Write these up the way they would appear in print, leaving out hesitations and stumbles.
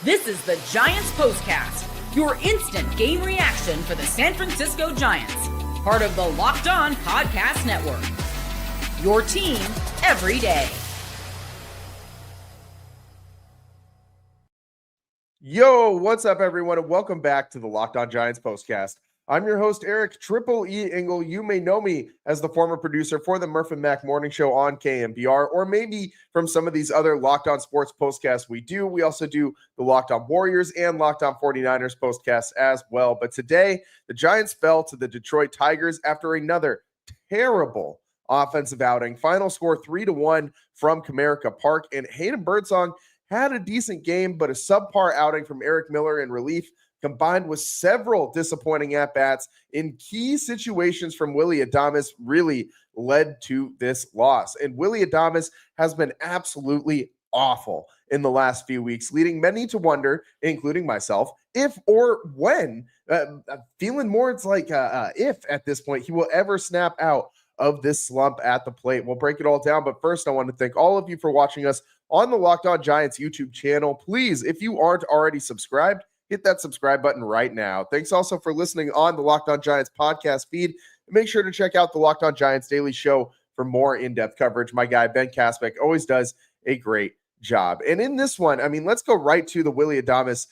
This is the Giants Postcast, your instant game reaction for the San Francisco Giants, part of the Locked On Podcast Network. Your team every day. Yo, what's up, everyone, and welcome back to the Locked On Giants Postcast. I'm your host, Eric Triple E Engel. You may know me as the former producer for the Murph and Mac Morning Show on KMBR, or maybe from some of these other Locked On Sports postcasts we do. We also do the Locked On Warriors and Locked On 49ers postcasts as well. But today, the Giants fell to the Detroit Tigers after another terrible offensive outing. Final score 3-1 from Comerica Park, and Hayden Birdsong had a decent game, but a subpar outing from Erik Miller in relief, combined with several disappointing at-bats in key situations from Willy Adames, really led to this loss. And Willy Adames has been absolutely awful in the last few weeks, leading many to wonder, including myself, if or when, feeling more it's like if at this point he will ever snap out of this slump at the plate. We'll break it all down, but first I want to thank all of you for watching us on the Locked On Giants YouTube channel. Please, if you aren't already subscribed, hit that subscribe button right now. Thanks also for listening on the Locked On Giants podcast feed. And make sure to check out the Locked On Giants daily show for more in-depth coverage. My guy, Ben Kaspick, always does a great job. And in this one, I mean, let's go right to the Willy Adames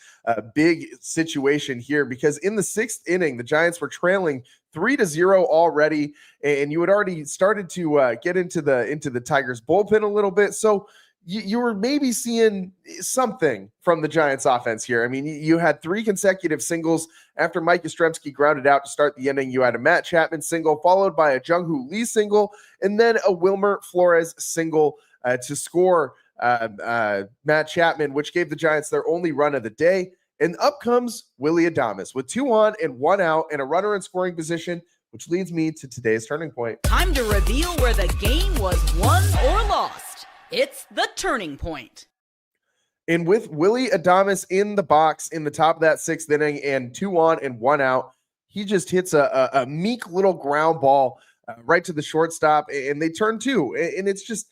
big situation here, because in the sixth inning, the Giants were trailing 3-0 already, and you had already started to get into the Tigers bullpen a little bit. So you were maybe seeing something from the Giants offense here. I mean, you had three consecutive singles after Mike Yastrzemski grounded out to start the inning. You had a Matt Chapman single, followed by a Jung-Hoo Lee single, and then a Wilmer Flores single to score Matt Chapman, which gave the Giants their only run of the day. And up comes Willy Adames with 2 on and 1 out and a runner in scoring position, which leads me to today's turning point. Time to reveal where the game was won or lost. It's the turning point. And with Willy Adames in the box in the top of that sixth inning and 2 on and 1 out, he just hits a meek little ground ball right to the shortstop, and they turn 2. And it's just,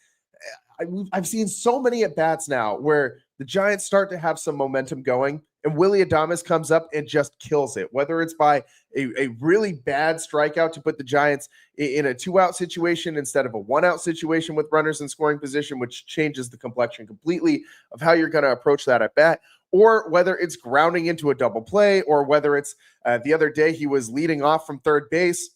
I've seen so many at-bats now where the Giants start to have some momentum going, and Willy Adames comes up and just kills it, whether it's by a really bad strikeout to put the Giants in a 2-out situation instead of a 1-out situation with runners in scoring position, which changes the complexion completely of how you're going to approach that at bat, or whether it's grounding into a double play, or whether it's the other day he was leading off from third base,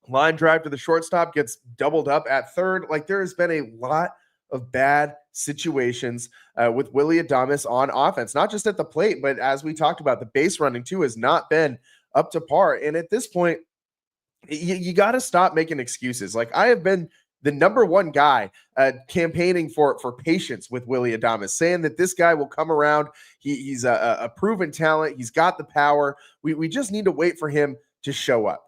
line drive to the shortstop, gets doubled up at third. Like, there has been a lot of bad situations with Willy Adames on offense, not just at the plate, but as we talked about, the base running too has not been up to par. And at this point, you got to stop making excuses. Like, I have been the number one guy campaigning for patience with Willy Adames, saying that this guy will come around. He's a proven talent. He's got the power. We just need to wait for him to show up.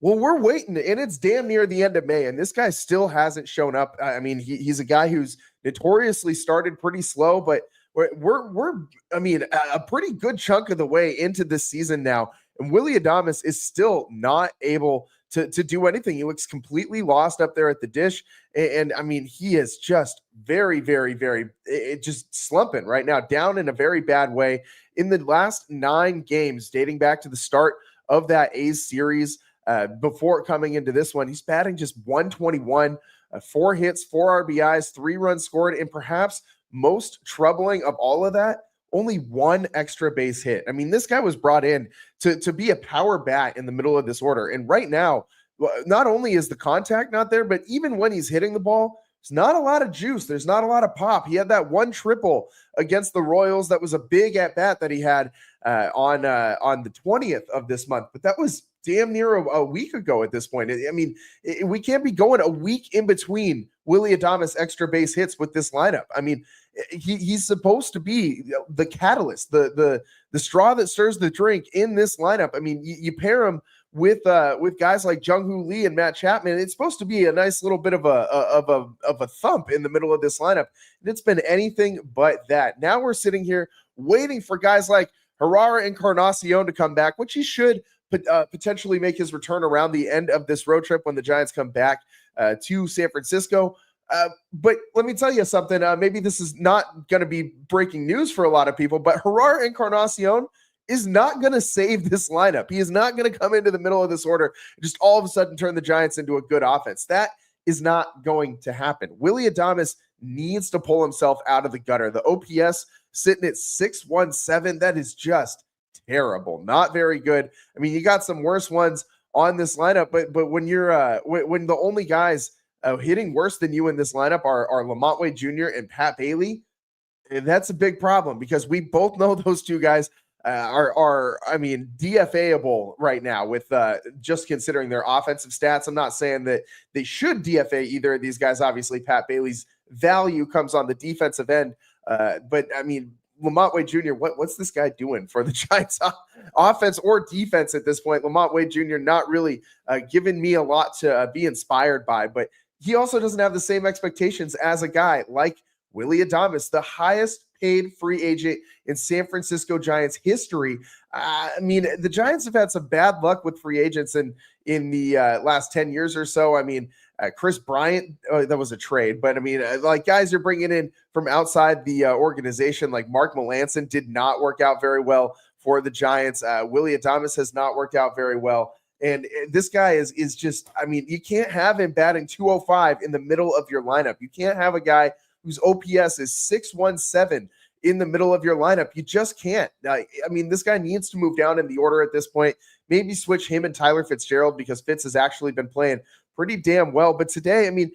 Well, we're waiting, and it's damn near the end of May, and this guy still hasn't shown up. I mean, he's a guy who's notoriously started pretty slow, but we're a pretty good chunk of the way into this season now, and Willy Adames is still not able to do anything. He looks completely lost up there at the dish, and I mean, he is just very, very, very just slumping right now, down in a very bad way. In the last 9 games, dating back to the start of that A's series, before coming into this one, he's batting just 121, 4 hits, 4 RBIs, 3 runs scored, and perhaps most troubling of all of that, only 1 extra base hit. I mean, this guy was brought in to be a power bat in the middle of this order. And right now, not only is the contact not there, but even when he's hitting the ball, there's not a lot of juice. There's not a lot of pop. He had that 1 triple against the Royals. That was a big at-bat that he had on the 20th of this month. But that was damn near a week ago at this point. I mean, we can't be going a week in between Willy Adames extra base hits with this lineup. I mean, he's supposed to be the catalyst, the straw that stirs the drink in this lineup. I mean, you pair him with guys like Jung-Hoo Lee and Matt Chapman. It's supposed to be a nice little bit of a thump in the middle of this lineup, and it's been anything but that. Now we're sitting here waiting for guys like Herrera and Encarnacion to come back, which he should potentially make his return around the end of this road trip when the Giants come back to San Francisco. But let me tell you something. Maybe this is not going to be breaking news for a lot of people, but Gerard Encarnacion is not going to save this lineup. He is not going to come into the middle of this order and just all of a sudden turn the Giants into a good offense. That is not going to happen. Willy Adames needs to pull himself out of the gutter. The OPS sitting at 617. That is just terrible. Not very good. I mean, you got some worse ones on this lineup, but when you're when the only guys hitting worse than you in this lineup are Lamont Wade Jr. and Pat Bailey, that's a big problem because we both know those two guys are DFA-able right now with just considering their offensive stats. I'm not saying that they should DFA either of these guys. Obviously, Pat Bailey's value comes on the defensive end, but I mean, Lamont Wade Jr., what's this guy doing for the Giants offense or defense at this point? Lamont Wade Jr. not really giving me a lot to be inspired by, but he also doesn't have the same expectations as a guy like Willy Adames, the highest paid free agent in San Francisco Giants history. I mean, the Giants have had some bad luck with free agents in the last 10 years or so. I mean, Chris Bryant, that was a trade, but I mean, like guys you're bringing in from outside the organization, like Mark Melanson did not work out very well for the Giants. Willy Adames has not worked out very well. And this guy is just, I mean, you can't have him batting 205 in the middle of your lineup. You can't have a guy whose OPS is 617 in the middle of your lineup. You just can't. I mean, this guy needs to move down in the order at this point. Maybe switch him and Tyler Fitzgerald because Fitz has actually been playing pretty damn well. But today, I mean,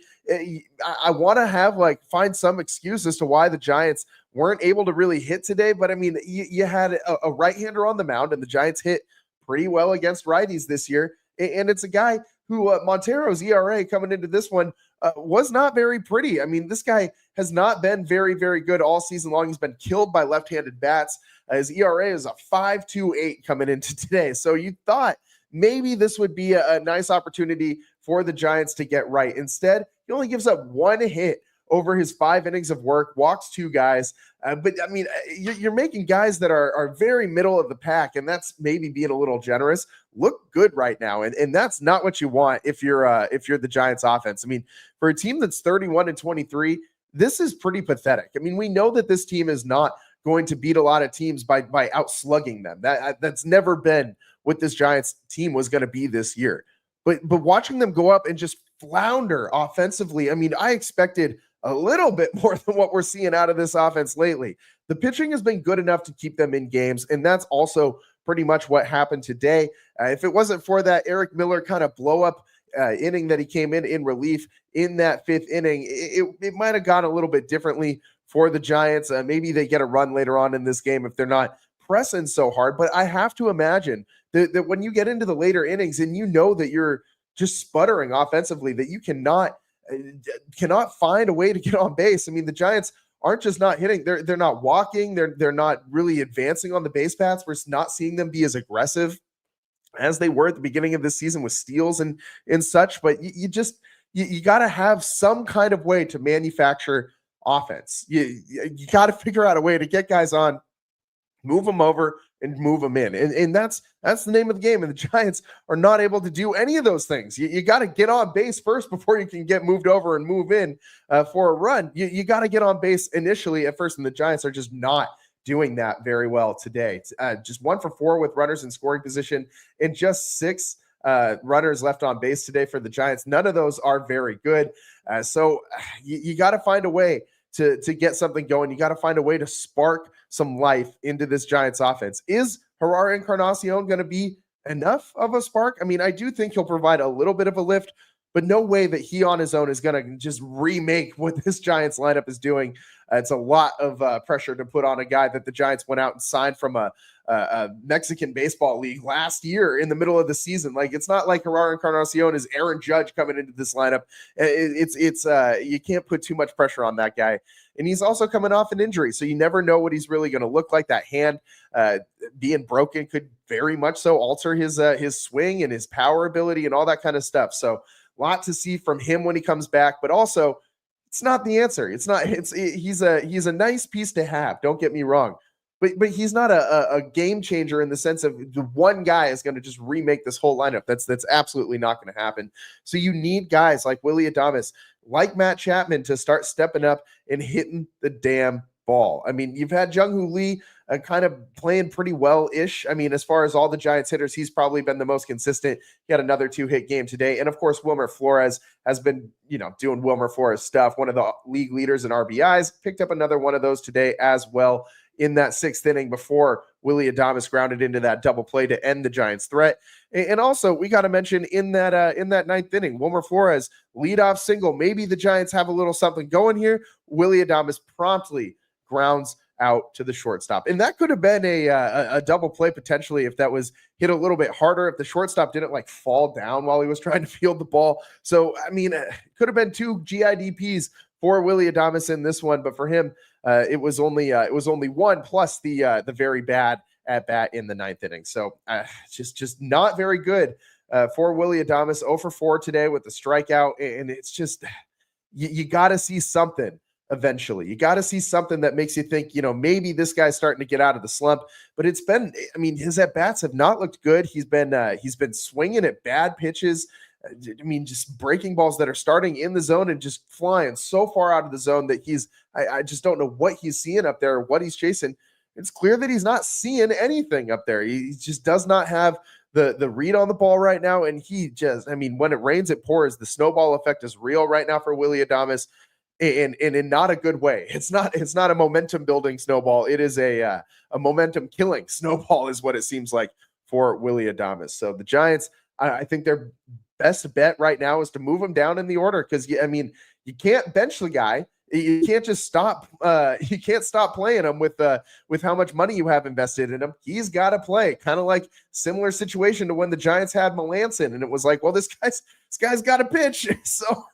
I want to find some excuse as to why the Giants weren't able to really hit today. But I mean, you had a right-hander on the mound, and the Giants hit pretty well against righties this year. And it's a guy who Montero's ERA coming into this one was not very pretty. I mean, this guy has not been very, very good all season long. He's been killed by left-handed bats. His ERA is a 5.28 coming into today. So you thought maybe this would be a nice opportunity for the Giants to get right. Instead, he only gives up one hit over his 5 innings of work, walks 2 guys. But I mean, you're making guys that are very middle of the pack, and that's maybe being a little generous, look good right now. And that's not what you want if you're the Giants offense. I mean, for a team that's 31-23, this is pretty pathetic. I mean, we know that this team is not going to beat a lot of teams by outslugging them. That's never been what this Giants team was going to be this year. But watching them go up and just flounder offensively, I mean, I expected a little bit more than what we're seeing out of this offense lately. The pitching has been good enough to keep them in games, and that's also pretty much what happened today. If it wasn't for that Erik Miller kind of blow-up inning that he came in relief in that 5th inning, it might have gone a little bit differently for the Giants. Maybe they get a run later on in this game if they're not pressing so hard. But I have to imagine that when you get into the later innings and you know that you're just sputtering offensively, that you cannot find a way to get on base. I mean, the Giants aren't just not hitting; they're not walking. They're not really advancing on the base paths. We're not seeing them be as aggressive as they were at the beginning of this season with steals and such. But you got to have some kind of way to manufacture offense. You got to figure out a way to get guys on, move them over, and move them in. And that's the name of the game. And the Giants are not able to do any of those things. You got to get on base first before you can get moved over and move in for a run. You got to get on base initially at first, and the Giants are just not doing that very well today. Just 1 for 4 with runners in scoring position and just 6 runners left on base today for the Giants. None of those are very good. So you got to find a way to get something going. You got to find a way to spark some life into this Giants offense. Is Gerard Encarnacion going to be enough of a spark? I mean, I do think he'll provide a little bit of a lift, but no way that he on his own is going to just remake what this Giants lineup is doing. It's a lot of pressure to put on a guy that the Giants went out and signed from a Mexican baseball league last year in the middle of the season. Like, it's not like Gerard Encarnacion is Aaron Judge coming into this lineup. It's you can't put too much pressure on that guy. And he's also coming off an injury, so you never know what he's really going to look like. That hand being broken could very much so alter his swing and his power ability and all that kind of stuff. So a lot to see from him when he comes back, but also it's not the answer. He's a nice piece to have. Don't get me wrong. but he's not a game changer in the sense of the one guy is going to just remake this whole lineup. That's absolutely not going to happen. So you need guys like Willy Adames, like Matt Chapman, to start stepping up and hitting the damn ball. I mean, you've had Jung-Hoo Lee kind of playing pretty well-ish. I mean, as far as all the Giants hitters, he's probably been the most consistent. He had another 2-hit game today. And of course, Wilmer Flores has been, doing Wilmer Flores stuff. One of the league leaders in RBIs, picked up another one of those today as well in that 6th inning before Willy Adames grounded into that double play to end the Giants' threat. And also, we got to mention in that 9th inning, Wilmer Flores leadoff single. Maybe the Giants have a little something going here. Willy Adames promptly grounds out to the shortstop. And that could have been a double play potentially if that was hit a little bit harder, if the shortstop didn't fall down while he was trying to field the ball. So, I mean, it could have been 2 GIDPs for Willy Adames in this one, but for him, it was only one plus the very bad at bat in the 9th inning. So just not very good for Willy Adames. 0 for 4 today with the strikeout, and it's just you got to see something eventually. You got to see something that makes you think, maybe this guy's starting to get out of the slump. But it's been, I mean, his at bats have not looked good. He's been swinging at bad pitches. I mean, just breaking balls that are starting in the zone and just flying so far out of the zone that I just don't know what he's seeing up there or what he's chasing. It's clear that he's not seeing anything up there. He just does not have the read on the ball right now. And when it rains, it pours. The snowball effect is real right now for Willy Adames, and in not a good way. It's not a momentum building snowball. It is a momentum killing snowball is what it seems like for Willy Adames. So the Giants, I think their best bet right now is to move him down in the order, because you can't bench the guy. You can't just stop. You can't stop playing him with how much money you have invested in him. He's got to play. Kind of like similar situation to when the Giants had Melanson, and it was like, well, this guy's got to pitch. So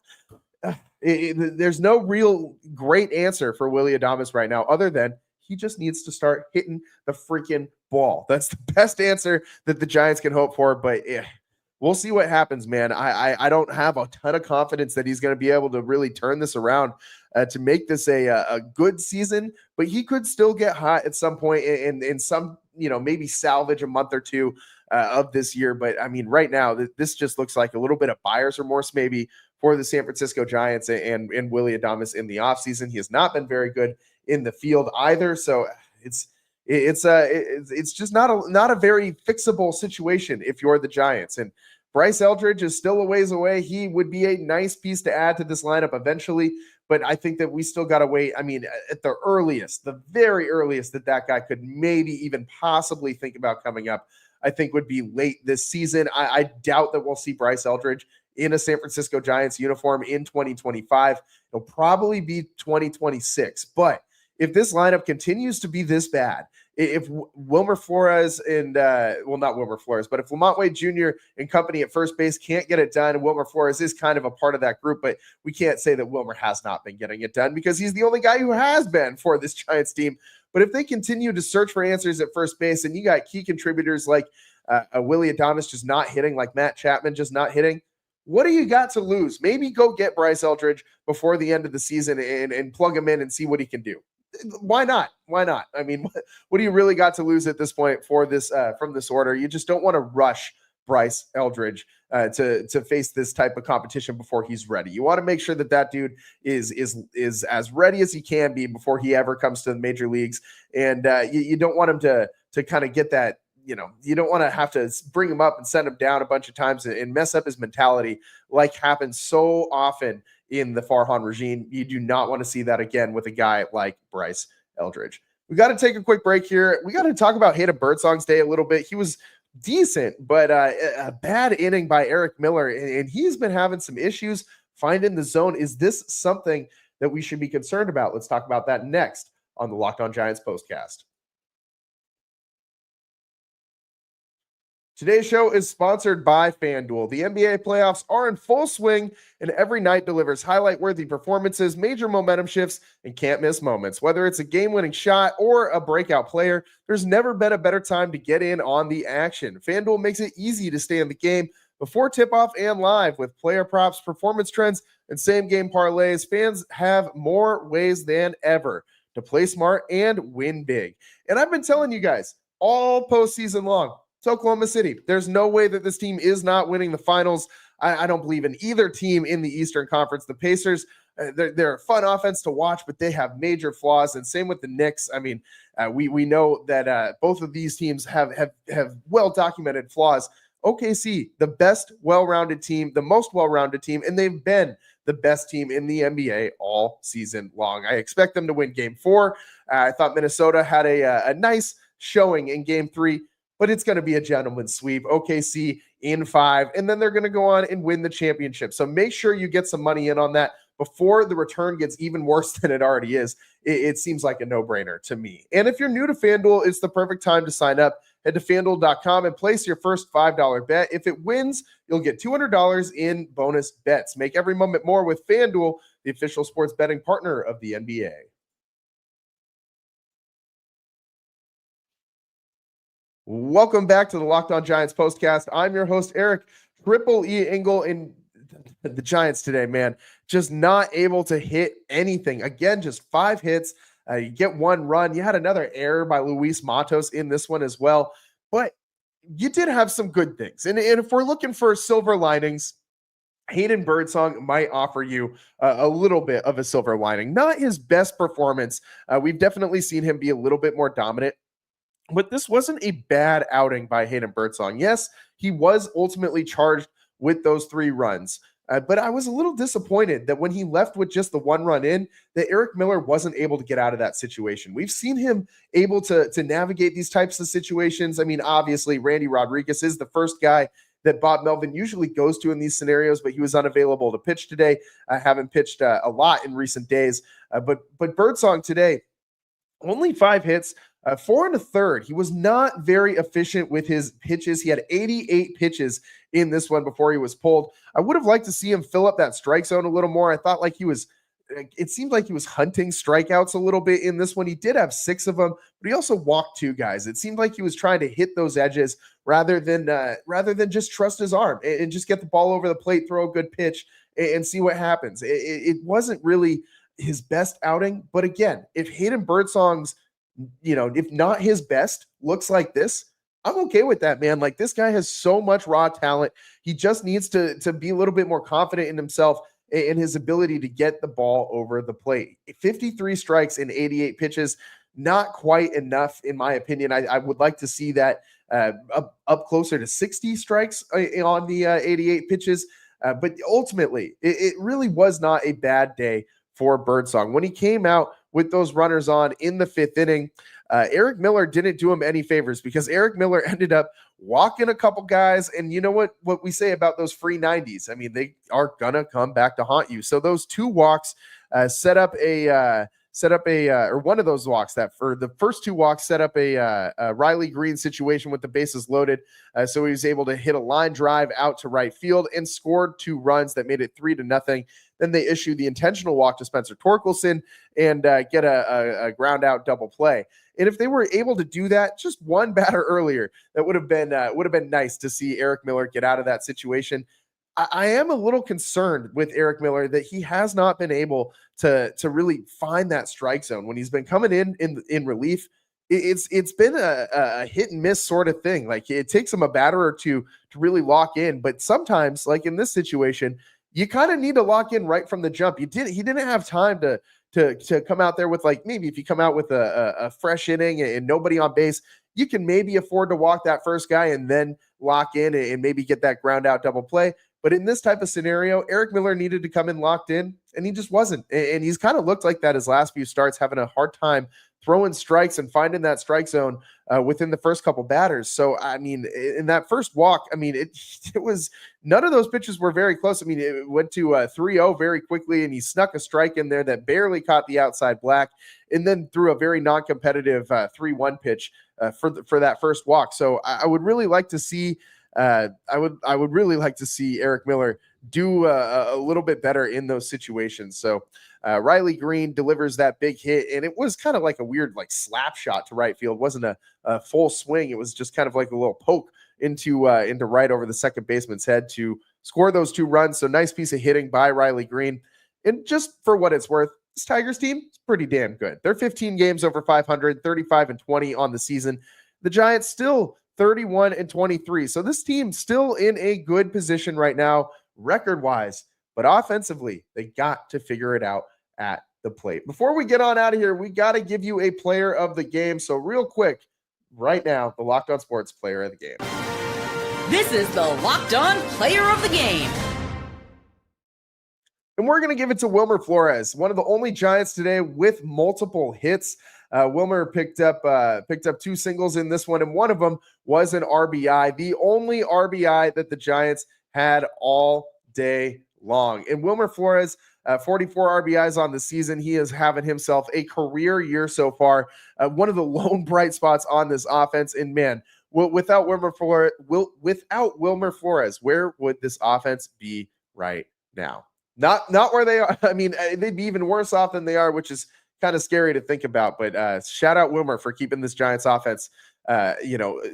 there's no real great answer for Willy Adames right now, other than he just needs to start hitting the freaking ball. That's the best answer that the Giants can hope for. But we'll see what happens, man. I don't have a ton of confidence that he's going to be able to really turn this around to make this a good season, but he could still get hot at some point in some, maybe salvage a month or two of this year. But I mean, right now, this just looks like a little bit of buyer's remorse maybe for the San Francisco Giants and Willy Adames in the offseason. He has not been very good in the field either. So it's just not a very fixable situation if you're the Giants. And Bryce Eldridge is still a ways away. He would be a nice piece to add to this lineup eventually, but I think that we still got to wait. I mean, at the very earliest that guy could maybe even possibly think about coming up, I think would be late this season. I doubt that we'll see Bryce Eldridge in a San Francisco Giants uniform in 2025. It'll probably be 2026, but if this lineup continues to be this bad, if Wilmer Flores and not Wilmer Flores, but if Lamont Wade Jr. and company at first base can't get it done, and Wilmer Flores is kind of a part of that group, but we can't say that Wilmer has not been getting it done because he's the only guy who has been for this Giants team. But if they continue to search for answers at first base, and you got key contributors like Willy Adames just not hitting, like Matt Chapman just not hitting, what do you got to lose? Maybe go get Bryce Eldridge before the end of the season and plug him in and see what he can do. Why not? I mean, what do you really got to lose at this point for this from this order? You just don't want to rush Bryce Eldridge to face this type of competition before he's ready. You want to make sure that dude is as ready as he can be before he ever comes to the major leagues. And you don't want him to kind of get that. You don't want to have to bring him up and send him down a bunch of times and mess up his mentality like happens so often in the Farhan regime. You do not want to see that again with a guy like Bryce Eldridge. We got to take a quick break here. We got to talk about Hayden Birdsong's day a little bit. He was decent, but a bad inning by Erik Miller, and he's been having some issues finding the zone. Is this something that we should be concerned about? Let's talk about that next on the Locked On Giants postcast. Today's show is sponsored by FanDuel. The NBA playoffs are in full swing, and every night delivers highlight-worthy performances, major momentum shifts, and can't-miss moments. Whether it's a game-winning shot or a breakout player, there's never been a better time to get in on the action. FanDuel makes it easy to stay in the game before tip-off and live. With player props, performance trends, and same-game parlays, fans have more ways than ever to play smart and win big. And I've been telling you guys all postseason long, it's Oklahoma City. There's no way that this team is not winning the finals. I don't believe in either team in the Eastern Conference. The Pacers, they're a fun offense to watch, but they have major flaws. And same with the Knicks. I mean, we know that both of these teams have well-documented flaws. OKC, the best well-rounded team, the most well-rounded team, and they've been the best team in the NBA all season long. I expect them to win Game 4. I thought Minnesota had a nice showing in Game 3, but it's going to be a gentleman's sweep. OKC in 5, and then they're going to go on and win the championship. So make sure you get some money in on that before the return gets even worse than it already is. It seems like a no-brainer to me. And if you're new to FanDuel, it's the perfect time to sign up. Head to FanDuel.com and place your first $5 bet. If it wins, you'll get $200 in bonus bets. Make every moment more with FanDuel, the official sports betting partner of the NBA. Welcome back to the Locked On Giants postcast. I'm your host, Erik Triple E Engel, and the Giants today, man, just not able to hit anything. Again, just 5 hits. You get 1 run. You had another error by Luis Matos in this one as well, but you did have some good things. And if we're looking for silver linings, Hayden Birdsong might offer you a little bit of a silver lining. Not his best performance. We've definitely seen him be a little bit more dominant. But this wasn't a bad outing by Hayden Birdsong. Yes, he was ultimately charged with those 3 runs. But I was a little disappointed that when he left with just the 1 run in, that Erik Miller wasn't able to get out of that situation. We've seen him able to navigate these types of situations. I mean, obviously, Randy Rodriguez is the first guy that Bob Melvin usually goes to in these scenarios, but he was unavailable to pitch today. I haven't pitched a lot in recent days. But Birdsong today, only 5 hits, 4 1/3. He was not very efficient with his pitches. He had 88 pitches in this one before he was pulled. I would have liked to see him fill up that strike zone a little more. I thought it seemed like he was hunting strikeouts a little bit in this one. He did have 6 of them, but he also walked 2 guys. It seemed like he was trying to hit those edges rather than just trust his arm and just get the ball over the plate, throw a good pitch, and see what happens. It wasn't really his best outing, but again, if Hayden Birdsong's, if not his best, looks like this, I'm okay with that, man. Like, this guy has so much raw talent. He just needs to be a little bit more confident in himself and his ability to get the ball over the plate. 53 strikes in 88 pitches, not quite enough, in my opinion. I would like to see that up closer to 60 strikes on the 88 pitches. But ultimately, it really was not a bad day for Birdsong. When he came out with those runners on in the 5th inning, Erik Miller didn't do him any favors because Erik Miller ended up walking a couple guys. And you know what we say about those free 90s? I mean, they are going to come back to haunt you. So those 2 walks set up one of those walks that for the first 2 walks set up a Riley Green situation with the bases loaded. So he was able to hit a line drive out to right field and scored 2 runs that made it 3-0. Then they issued the intentional walk to Spencer Torkelson and get a ground out double play. And if they were able to do that just 1 batter earlier, that would have been nice to see Erik Miller get out of that situation. I am a little concerned with Erik Miller that he has not been able to really find that strike zone when he's been coming in relief. It's been a hit and miss sort of thing. Like, it takes him a batter or 2 to really lock in, but sometimes, like in this situation, you kind of need to lock in right from the jump. He didn't have time to come out there with, like, maybe if you come out with a fresh inning and nobody on base, you can maybe afford to walk that first guy and then lock in and maybe get that ground out double play. But in this type of scenario, Erik Miller needed to come in locked in, and he just wasn't. And he's kind of looked like that his last few starts, having a hard time throwing strikes and finding that strike zone within the first couple batters. So, I mean, in that first walk, I mean, it was none of those pitches were very close. I mean, it went to 3-0 very quickly, and he snuck a strike in there that barely caught the outside black, and then threw a very non-competitive 3-1 pitch for that first walk. So I would really like to see I would really like to see Erik Miller do a little bit better in those situations. So Riley Green delivers that big hit, and it was kind of like a weird slap shot to right field. It wasn't a full swing. It was just kind of like a little poke into right over the second baseman's head to score those 2 runs. So nice piece of hitting by Riley Green. And just for what it's worth, this Tigers team is pretty damn good. They're 15 games over 500, 35-20 on the season. The Giants still 31-23. So this team still in a good position right now, record-wise. But offensively, they got to figure it out at the plate. Before we get on out of here, we got to give you a player of the game. So real quick, right now, the Locked On Sports player of the game. This is the Locked On Player of the Game. And we're going to give it to Wilmer Flores, one of the only Giants today with multiple hits. Wilmer picked up 2 singles in this one, and one of them was an RBI, the only RBI that the Giants had all day long. And Wilmer Flores, 44 RBIs on the season. He is having himself a career year so far. One of the lone bright spots on this offense. And man, without Wilmer Flores, where would this offense be right now? Not where they are. I mean, they'd be even worse off than they are, which is kind of scary to think about. But shout out Wilmer for keeping this Giants offense,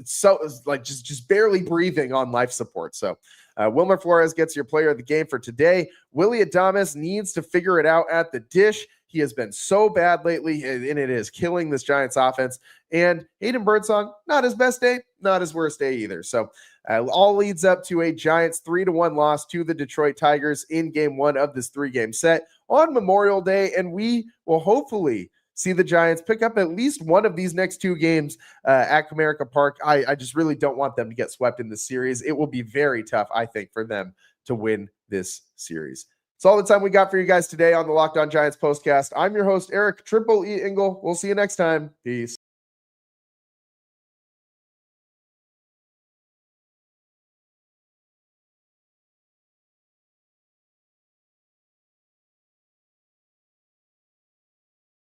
so like just barely breathing on life support. So Wilmer Flores gets your player of the game for today. Willy Adames needs to figure it out at the dish. He has been so bad lately, and it is killing this Giants offense. And Hayden Birdsong, not his best day, not his worst day either. So all leads up to a Giants 3-1 loss to the Detroit Tigers in game 1 of this 3-game set on Memorial Day. And we will hopefully see the Giants pick up at least one of these next 2 games at Comerica Park. I just really don't want them to get swept in this series. It will be very tough, I think, for them to win this series. It's all the time we got for you guys today on the Locked On Giants postcast. I'm your host, Erik Triple E. Engel. We'll see you next time. Peace.